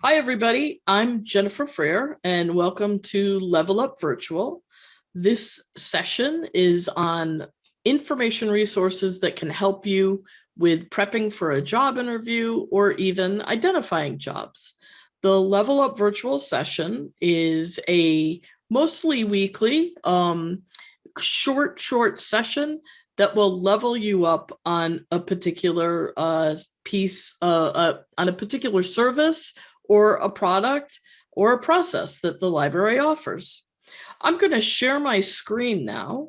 Hi, everybody. I'm Jennifer Freer, and welcome to Level Up Virtual. This session is on information resources that can help you with prepping for a job interview or even identifying jobs. The Level Up Virtual session is a mostly weekly, short session that will level you up on a particular piece, on a particular service or a product or a process that the library offers. I'm going to share my screen now.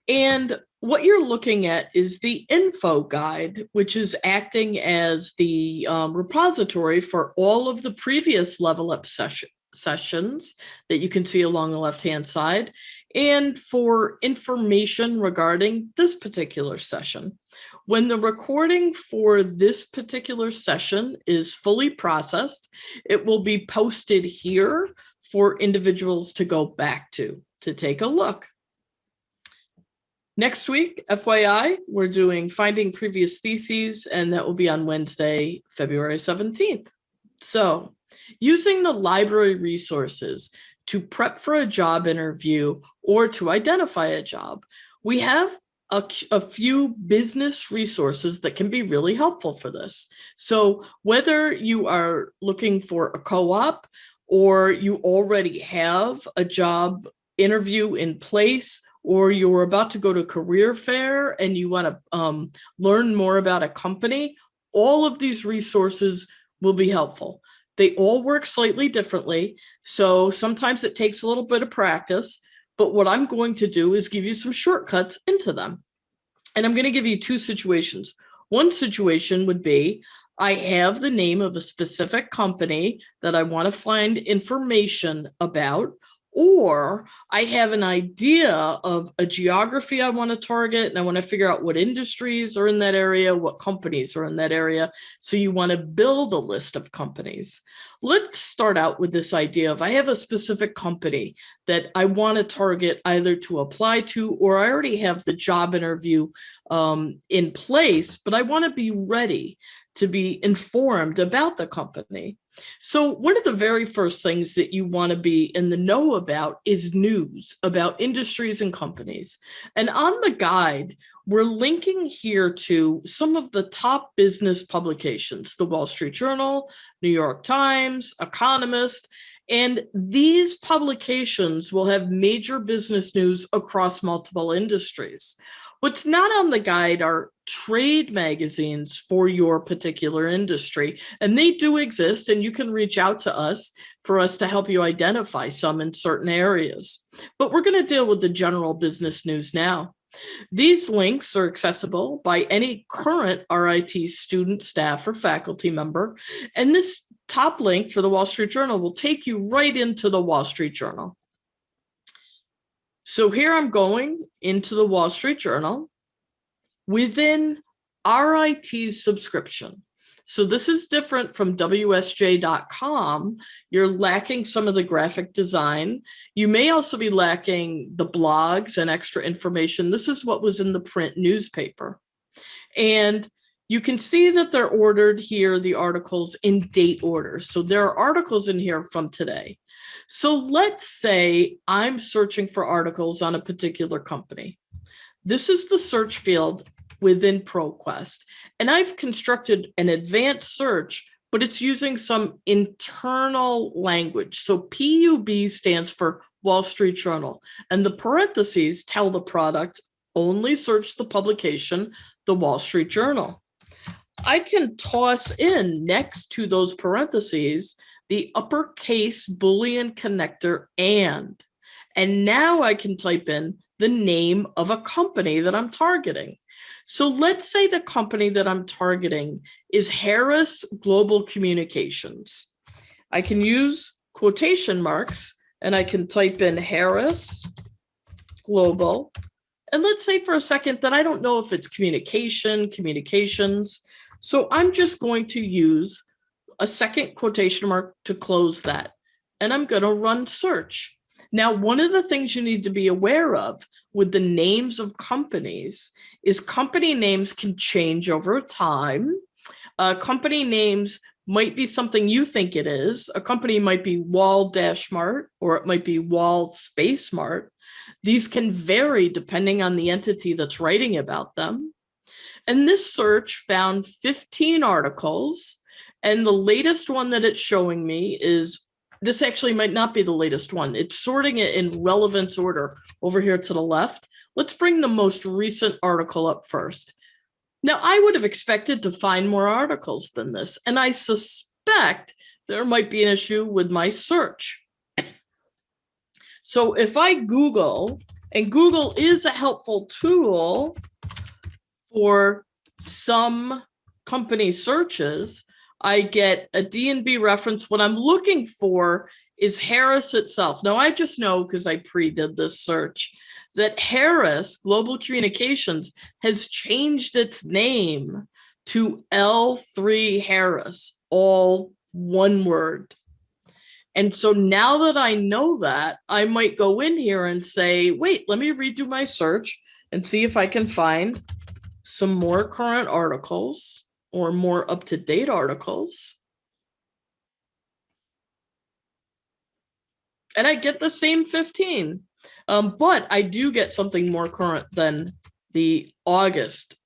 And what you're looking at is the info guide, which is acting as the repository for all of the previous Level Up sessions that you can see along the left-hand side, and for information regarding this particular session. When the recording for this particular session is fully processed, it will be posted here for individuals to go back to take a look. Next week, FYI, we're doing Finding Previous Theses, and that will be on Wednesday, February 17th. So, using the library resources to prep for a job interview or to identify a job, we have a few business resources that can be really helpful for this. So whether you are looking for a co-op or you already have a job interview in place, or you're about to go to career fair and you want to learn more about a company, all of these resources will be helpful. They all work slightly differently, so sometimes it takes a little bit of practice, but what I'm going to do is give you some shortcuts into them. And I'm going to give you two situations. One situation would be, I have the name of a specific company that I want to find information about, or I have an idea of a geography I want to target, and I want to figure out what industries are in that area, what companies are in that area. So you want to build a list of companies. Let's start out with this idea of, I have a specific company that I want to target either to apply to, or I already have the job interview in place, but I want to be ready to be informed about the company. So one of the very first things that you want to be in the know about is news about industries and companies. And on the guide, we're linking here to some of the top business publications, the Wall Street Journal, New York Times, Economist, and these publications will have major business news across multiple industries. What's not on the guide are trade magazines for your particular industry, and they do exist, and you can reach out to us for us to help you identify some in certain areas. But we're going to deal with the general business news now. These links are accessible by any current RIT student, staff, or faculty member, and this top link for the Wall Street Journal will take you right into the Wall Street Journal. So here I'm going into the Wall Street Journal within RIT's subscription. So this is different from WSJ.com. You're lacking some of the graphic design. You may also be lacking the blogs and extra information. This is what was in the print newspaper. And you can see that they're ordered here, the articles in date order. So there are articles in here from today. So let's say I'm searching for articles on a particular company. This is the search field within ProQuest, and I've constructed an advanced search, but it's using some internal language. So PUB stands for Wall Street Journal, and the parentheses tell the product, only search the publication, the Wall Street Journal. I can toss in next to those parentheses the uppercase Boolean connector and now I can type in the name of a company that I'm targeting. So let's say the company that I'm targeting is Harris Global Communications. I can use quotation marks and I can type in Harris Global. And let's say for a second that I don't know if it's communications. So I'm just going to use a second quotation mark to close that. And I'm going to run search. Now, one of the things you need to be aware of with the names of companies is company names can change over time. Company names might be something you think it is. A company might be Wall-Mart or it might be Wall Space Mart. These can vary depending on the entity that's writing about them. And this search found 15 articles. And the latest one that it's showing me is, this actually might not be the latest one. It's sorting it in relevance order over here to the left. Let's bring the most recent article up first. Now, I would have expected to find more articles than this, and I suspect there might be an issue with my search. So if I Google, and Google is a helpful tool for some company searches, I get a D&B reference. What I'm looking for is Harris itself. Now, I just know because I pre-did this search that Harris Global Communications has changed its name to L3 Harris, all one word. And so now that I know that, I might go in here and say, wait, let me redo my search and see if I can find some more current articles or more up-to-date articles. And I get the same 15. But I do get something more current than the August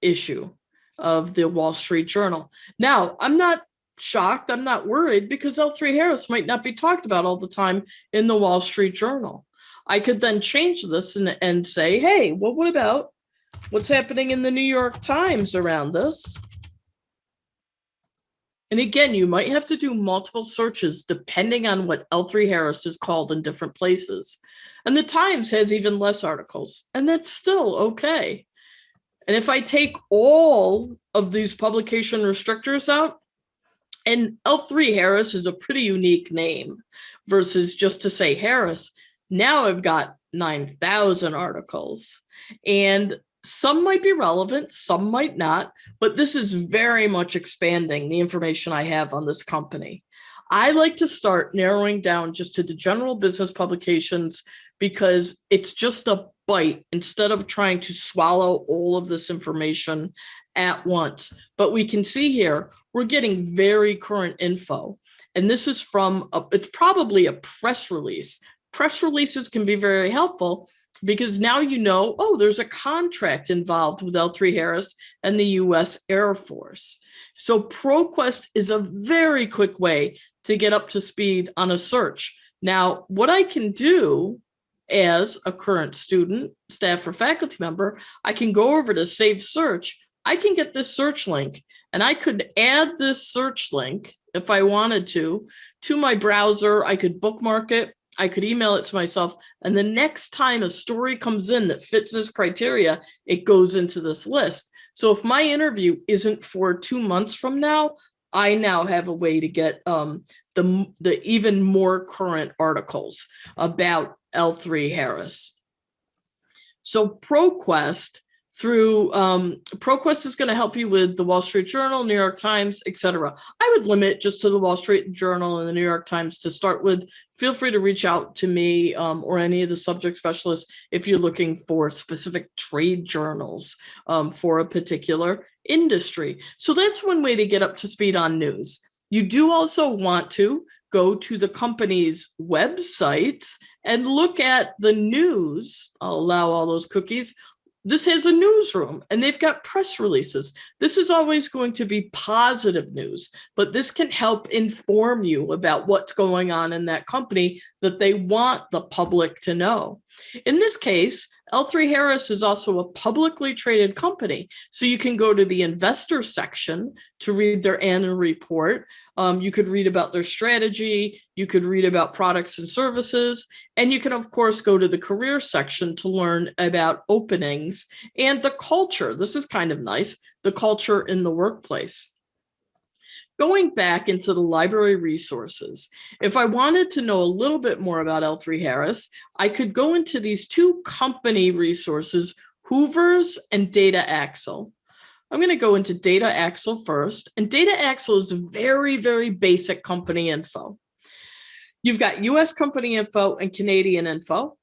issue of the Wall Street Journal. Now, I'm not shocked. I'm not worried because L3 Harris might not be talked about all the time in the Wall Street Journal. I could then change this and say, hey, well, what about what's happening in the New York Times around this? And again, you might have to do multiple searches depending on what L3 Harris is called in different places. And the Times has even less articles, and that's still okay. And if I take all of these publication restrictors out, and L3 Harris is a pretty unique name versus just to say Harris, now I've got 9,000 articles. And some might be relevant, some might not, but this is very much expanding the information I have on this company. I like to start narrowing down just to the general business publications because it's just a bite instead of trying to swallow all of this information at once. But we can see here, we're getting very current info. And this is from, it's probably a press release. Press releases can be very helpful because now you know, oh, there's a contract involved with L3 Harris and the US Air Force. So ProQuest is a very quick way to get up to speed on a search. Now, what I can do as a current student, staff, or faculty member, I can go over to Save Search. I can get this search link, and I could add this search link if I wanted to my browser. I could bookmark it. I could email it to myself. And the next time a story comes in that fits this criteria, it goes into this list. So if my interview isn't for 2 months from now, I now have a way to get the even more current articles about L3 Harris. So ProQuest ProQuest is going to help you with the Wall Street Journal, New York Times, etc. I would limit just to the Wall Street Journal and the New York Times to start with. Feel free to reach out to me or any of the subject specialists if you're looking for specific trade journals for a particular industry. So that's one way to get up to speed on news. You do also want to go to the company's websites and look at the news. I'll allow all those cookies. This has a newsroom and they've got press releases. This is always going to be positive news, but this can help inform you about what's going on in that company that they want the public to know. In this case, L3 Harris is also a publicly traded company. So you can go to the investor section to read their annual report. You could read about their strategy. You could read about products and services. And you can, of course, go to the career section to learn about openings and the culture. This is kind of nice, the culture in the workplace. Going back into the library resources, if I wanted to know a little bit more about L3 Harris, I could go into these two company resources, Hoovers and Data Axle. I'm going to go into Data Axle first, and Data Axle is very, very basic company info. You've got US company info and Canadian info.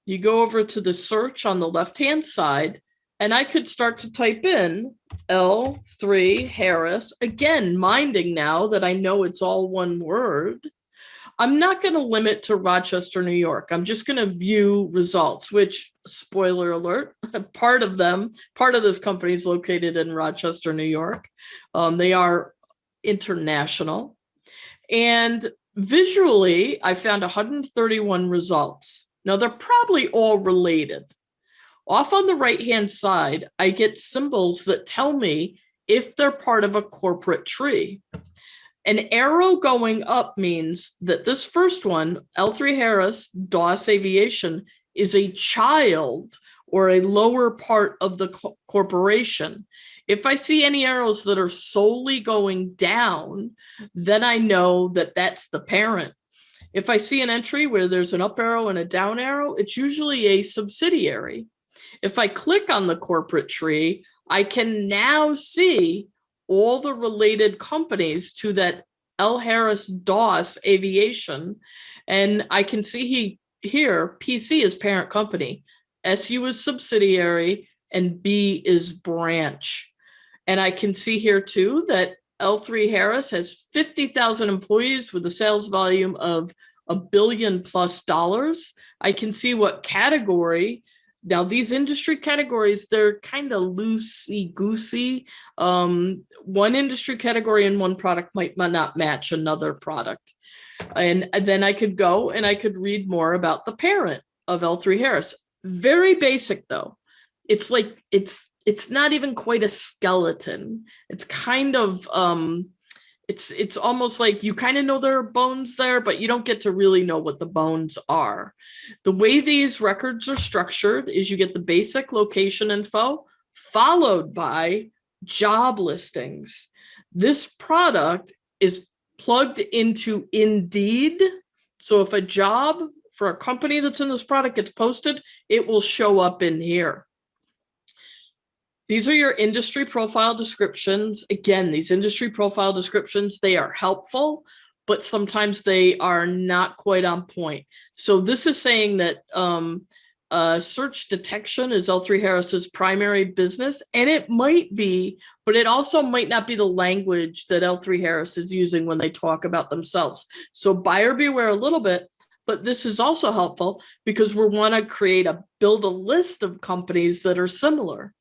You go over to the search on the left-hand side, and I could start to type in L3 Harris, again, minding now that I know it's all one word. I'm not going to limit to Rochester, New York. I'm just going to view results, which, spoiler alert, part of this company is located in Rochester, New York. They are international. And visually, I found 131 results. Now, they're probably all related. Off on the right-hand side, I get symbols that tell me if they're part of a corporate tree. An arrow going up means that this first one, L3 Harris, DOS Aviation, is a child or a lower part of the corporation. If I see any arrows that are solely going down, then I know that that's the parent. If I see an entry where there's an up arrow and a down arrow, it's usually a subsidiary. If I click on the corporate tree, I can now see all the related companies to that L. Harris DOS Aviation. And I can see here, PC is parent company, SU is subsidiary, and B is branch. And I can see here too that L3 Harris has 50,000 employees with a sales volume of $1 billion plus. I can see what category. Now, these industry categories, they're kind of loosey-goosey. One industry category and one product might not match another product. And then I could go and I could read more about the parent of L3 Harris. Very basic, though. It's like, it's not even quite a skeleton. It's kind of, it's almost like you kind of know there are bones there, but you don't get to really know what the bones are. The way these records are structured is you get the basic location info followed by job listings. This product is plugged into Indeed. So if a job for a company that's in this product gets posted, it will show up in here. These are your industry profile descriptions. Again, these industry profile descriptions, they are helpful, but sometimes they are not quite on point. So this is saying that search detection is L3 Harris's primary business, and it might be, but it also might not be the language that L3 Harris is using when they talk about themselves. So buyer beware a little bit, but this is also helpful because we want to build a list of companies that are similar.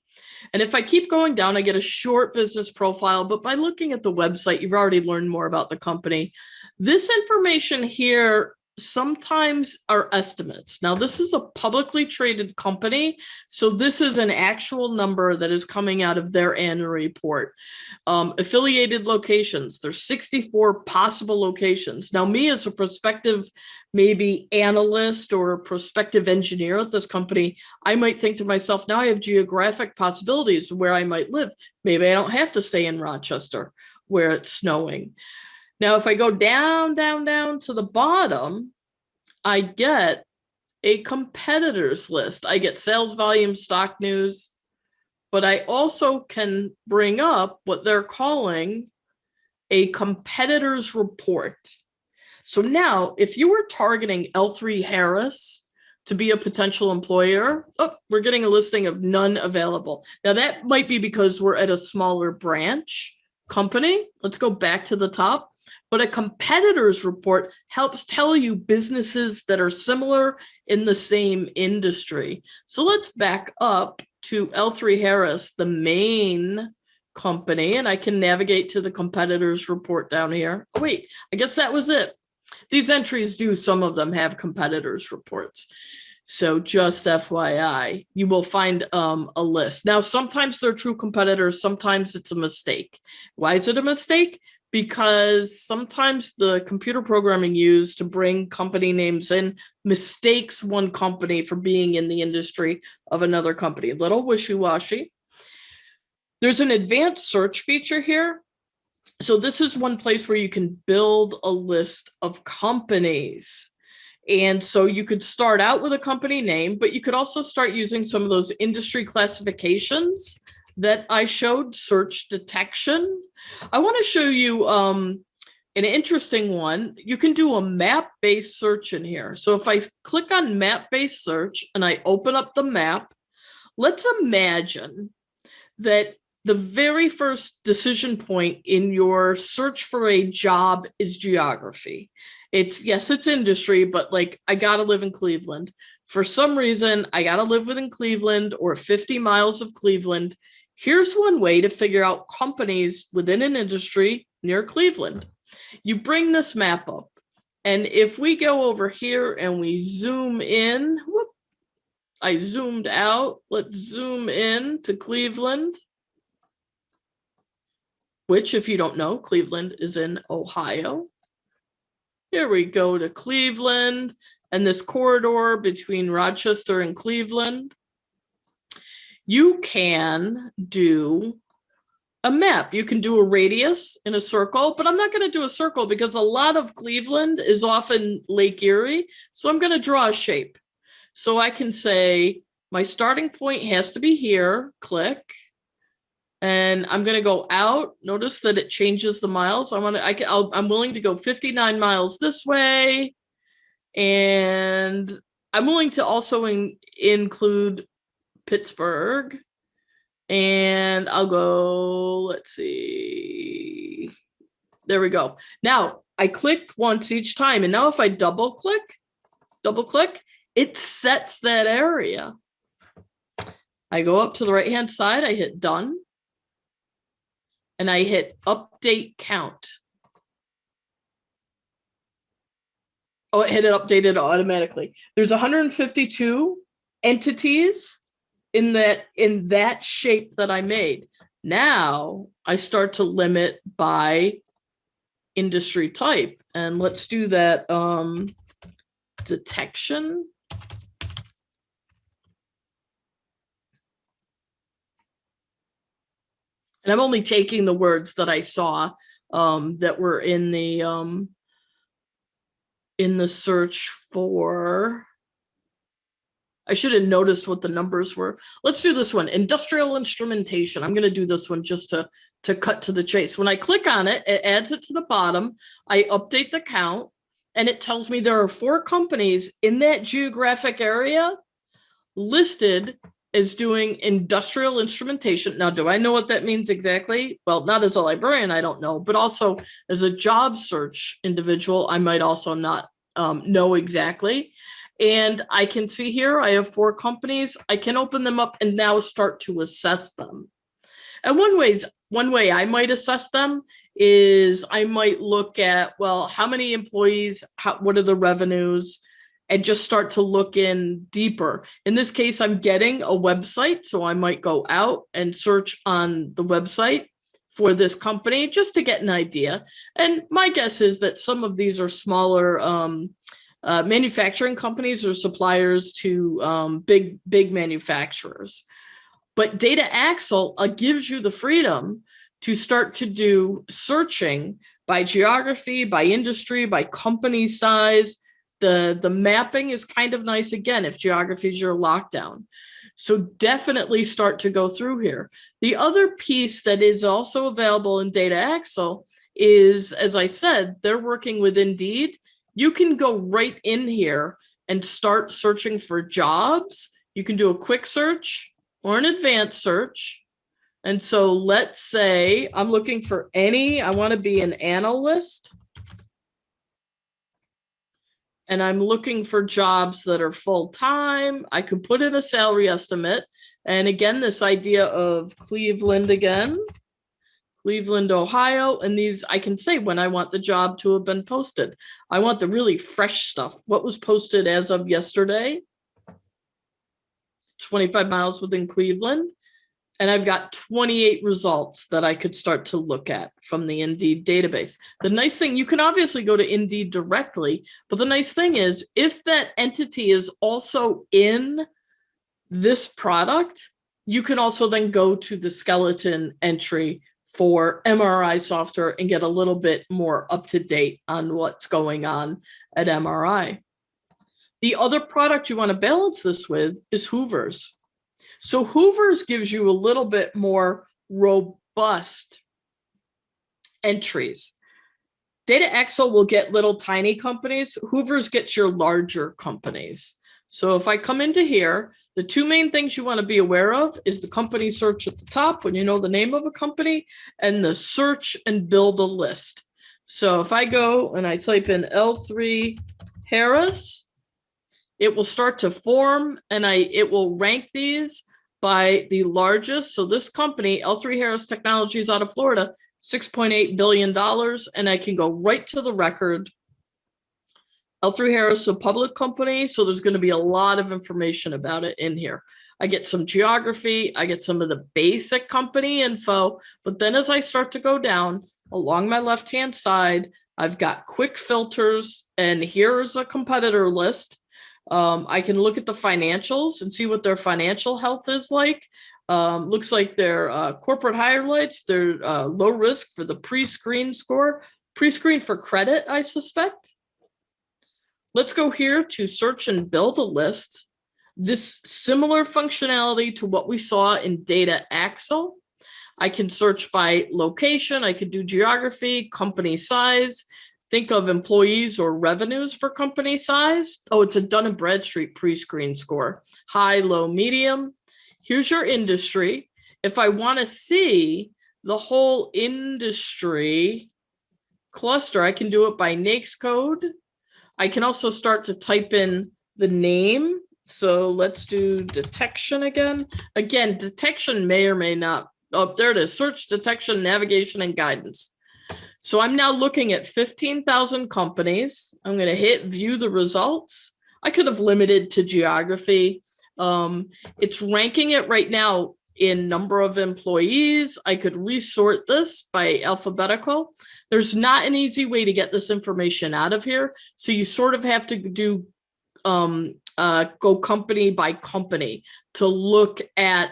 And if I keep going down, I get a short business profile, but by looking at the website, you've already learned more about the company. This information here sometimes are estimates. Now, this is a publicly traded company, so this is an actual number that is coming out of their annual report. Affiliated locations, there's 64 possible locations. Now, me as a prospective maybe analyst or a prospective engineer at this company, I might think to myself, now I have geographic possibilities where I might live. Maybe I don't have to stay in Rochester where it's snowing. Now, if I go down, down, down to the bottom, I get a competitors list. I get sales volume, stock news, but I also can bring up what they're calling a competitors report. So now, if you were targeting L3 Harris to be a potential employer, we're getting a listing of none available. Now, that might be because we're at a smaller branch company. Let's go back to the top. But a competitors report helps tell you businesses that are similar in the same industry. So let's back up to L3 Harris, the main company, and I can navigate to the competitors report down here. Oh, wait, I guess that was it. These entries some of them have competitors reports. So just FYI, you will find a list. Now, sometimes they're true competitors, sometimes it's a mistake. Why is it a mistake? Because sometimes the computer programming used to bring company names in mistakes one company for being in the industry of another company. A little wishy-washy. There's an advanced search feature here. So this is one place where you can build a list of companies. And so you could start out with a company name, but you could also start using some of those industry classifications that I showed, search detection. I want to show you an interesting one, you can do a map-based search in here. So if I click on map-based search and I open up the map, let's imagine that the very first decision point in your search for a job is geography. Yes, it's industry, but like, I gotta live in Cleveland. For some reason, I gotta live within Cleveland or 50 miles of Cleveland. Here's one way to figure out companies within an industry near Cleveland. You bring this map up, and if we go over here and we zoom in, whoop, I zoomed out. Let's zoom in to Cleveland, which, if you don't know, Cleveland is in Ohio. Here we go to Cleveland and this corridor between Rochester and Cleveland. You can do a map. You can do a radius in a circle, but I'm not going to do a circle because a lot of Cleveland is often Lake Erie. So I'm going to draw a shape. So I can say my starting point has to be here, click, and I'm going to go out. Notice that it changes the miles. I'm willing to go 59 miles this way. And I'm willing to also include Pittsburgh. And I'll go, let's see. There we go. Now I clicked once each time. And now if I double click, it sets that area. I go up to the right-hand side, I hit done. And I hit update count. Oh, it updated automatically. There's 152 entities in that shape that I made. Now I start to limit by industry type. And let's do that detection. And I'm only taking the words that I saw that were in the search for. I should have noticed what the numbers were. Let's do this one, industrial instrumentation. I'm going to do this one just to cut to the chase. When I click on it, it adds it to the bottom. I update the count, and it tells me there are 4 companies in that geographic area listed as doing industrial instrumentation. Now, do I know what that means exactly? Well, not as a librarian, I don't know, but also as a job search individual, I might also not know exactly. And I can see here, I have 4 companies. I can open them up and now start to assess them. And one way I might assess them is I might look at, well, how many employees, what are the revenues, and just start to look in deeper. In this case, I'm getting a website, so I might go out and search on the website for this company just to get an idea. And my guess is that some of these are smaller manufacturing companies or suppliers to big manufacturers. But Data Axle gives you the freedom to start to do searching by geography, by industry, by company size. The mapping is kind of nice, again, if geography is your lockdown. So definitely start to go through here. The other piece that is also available in Data Axle is, as I said, they're working with Indeed. You can go right in here and start searching for jobs. You can do a quick search or an advanced search. And so let's say I'm looking for I want to be an analyst. And I'm looking for jobs that are full-time. I could put in a salary estimate. And again, this idea of Cleveland again, Cleveland, Ohio. And these, I can say when I want the job to have been posted. I want the really fresh stuff. What was posted as of yesterday? 25 miles within Cleveland. And I've got 28 results that I could start to look at from the Indeed database. The nice thing, you can obviously go to Indeed directly, but the nice thing is if that entity is also in this product, you can also then go to the skeleton entry for MRI software and get a little bit more up to date on what's going on at MRI. The other product you want to balance this with is Hoovers. So Hoovers gives you a little bit more robust entries. Data Excel will get little tiny companies. Hoovers gets your larger companies. So if I come into here, the two main things you want to be aware of is the company search at the top when you know the name of a company, and the search and build a list. So if I go and I type in L3 Harris, it will start to form, and it will rank these by the largest. So this company, L3 Harris Technologies out of Florida, $6.8 billion. And I can go right to the record. L3 Harris is a public company, so there's going to be a lot of information about it in here. I get some geography, I get some of the basic company info, but then as I start to go down along my left-hand side, I've got quick filters, and here's a competitor list. I can look at the financials and see what their financial health is like. Looks like their corporate highlights, they're low risk for the pre-screen score, pre-screen for credit, I suspect. Let's go here to search and build a list. This similar functionality to what we saw in Data Excel. I can search by location, I could do geography, company size, think of employees or revenues for company size. Oh, it's a Dun & Bradstreet pre-screen score, high, low, medium. Here's your industry. If I want to see the whole industry cluster, I can do it by NAICS code. I can also start to type in the name. So let's do detection again. Again, detection may or may not. Oh, there it is. Search, detection, navigation, and guidance. So I'm now looking at 15,000 companies. I'm going to hit view the results. I could have limited to geography. It's ranking it right now in number of employees. I could resort this by alphabetical. There's not an easy way to get this information out of here. So you sort of have to do go company by company to look at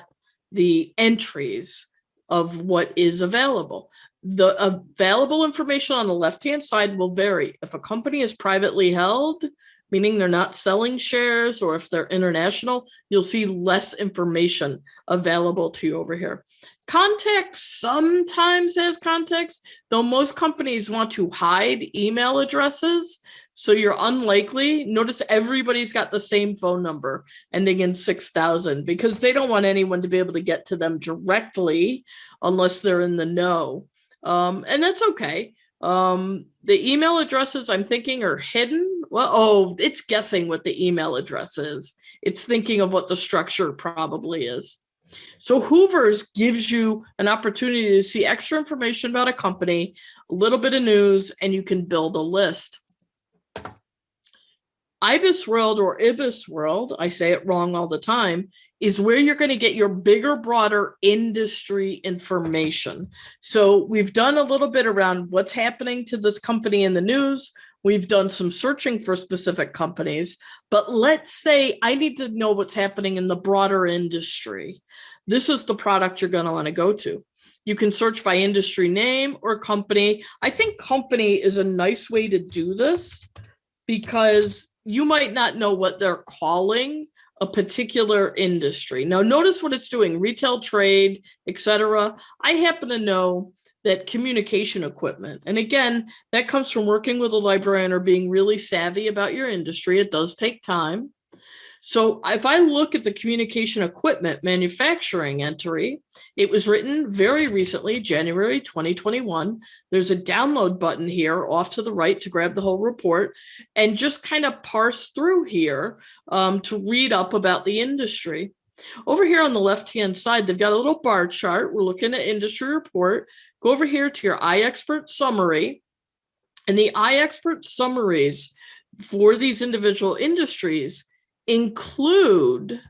the entries of what is available. The available information on the left-hand side will vary. If a company is privately held, meaning they're not selling shares, or if they're international, you'll see less information available to you over here. Context sometimes has context, though most companies want to hide email addresses. So you're unlikely. Notice everybody's got the same phone number ending in 6,000 because they don't want anyone to be able to get to them directly unless they're in the know. And that's okay. The email addresses I'm thinking are hidden. Well, oh, it's guessing what the email address is. It's thinking of what the structure probably is. So Hoovers gives you an opportunity to see extra information about a company, a little bit of news, and you can build a list. IBIS World or IBIS World, I say it wrong all the time, is where you're going to get your bigger, broader industry information. So we've done a little bit around what's happening to this company in the news. We've done some searching for specific companies, but let's say I need to know what's happening in the broader industry. This is the product you're going to want to go to. You can search by industry name or company. I think company is a nice way to do this because you might not know what they're calling a particular industry. Now, notice what it's doing, retail, trade, etc. I happen to know that communication equipment, and again, that comes from working with a librarian or being really savvy about your industry. It does take time. So if I look at the communication equipment manufacturing entry, it was written very recently, January 2021. There's a download button here off to the right to grab the whole report and just kind of parse through here to read up about the industry. Over here on the left-hand side, they've got a little bar chart. We're looking at industry report. Go over here to your iExpert summary. And the iExpert summaries for these individual industries include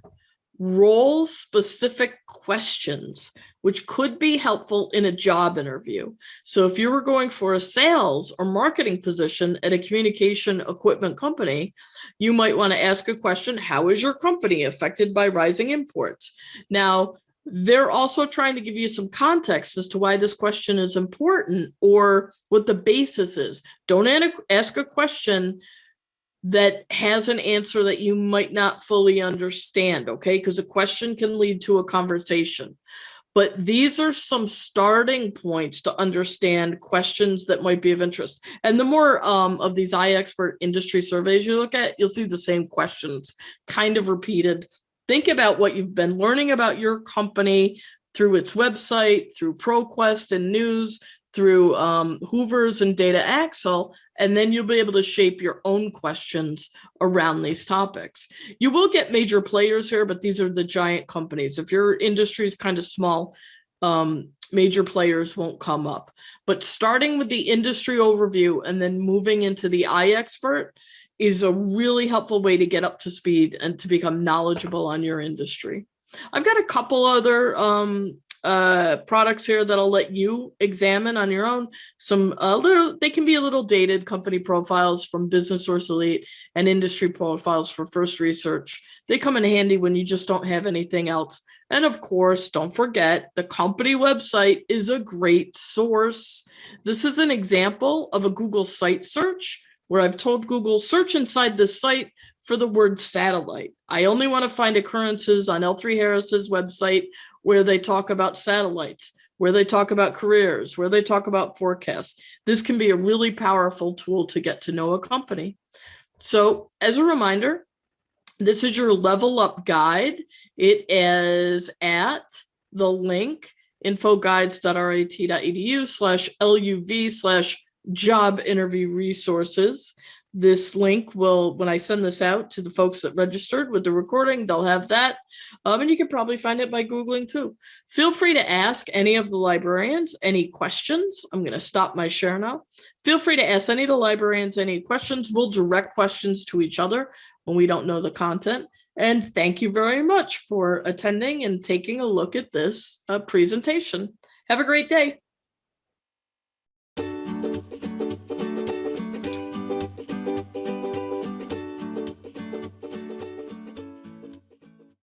role-specific questions, which could be helpful in a job interview. So if you were going for a sales or marketing position at a communication equipment company, you might want to ask a question, how is your company affected by rising imports? Now, they're also trying to give you some context as to why this question is important or what the basis is. Don't ask a question that has an answer that you might not fully understand, okay? Because a question can lead to a conversation. but these are some starting points to understand questions that might be of interest. And the more of these iExpert industry surveys you look at, you'll see the same questions kind of repeated. Think about what you've been learning about your company through its website, through ProQuest and news, through Hoovers and Data Axle, and then you'll be able to shape your own questions around these topics. You will get major players here, but these are the giant companies. If your industry is kind of small, major players won't come up. But starting with the industry overview and then moving into the iExpert is a really helpful way to get up to speed and to become knowledgeable on your industry. I've got a couple other products here that I'll let you examine on your own. They can be a little dated company profiles from Business Source Elite and industry profiles for First Research. They come in handy when you just don't have anything else. And of course, don't forget, the company website is a great source. This is an example of a Google site search where I've told Google, search inside this site for the word satellite. I only want to find occurrences on L3 Harris's website where they talk about satellites, where they talk about careers, where they talk about forecasts. This can be a really powerful tool to get to know a company. So as a reminder, this is your level up guide. It is at the link infoguides.rit.edu/LUV/job interview resources. This link will, when I send this out to the folks that registered with the recording, they'll have that. And you can probably find it by Googling too. Feel free to ask any of the librarians any questions. I'm going to stop my share now. Feel free to ask any of the librarians any questions. We'll direct questions to each other when we don't know the content. And thank you very much for attending and taking a look at this presentation. Have a great day.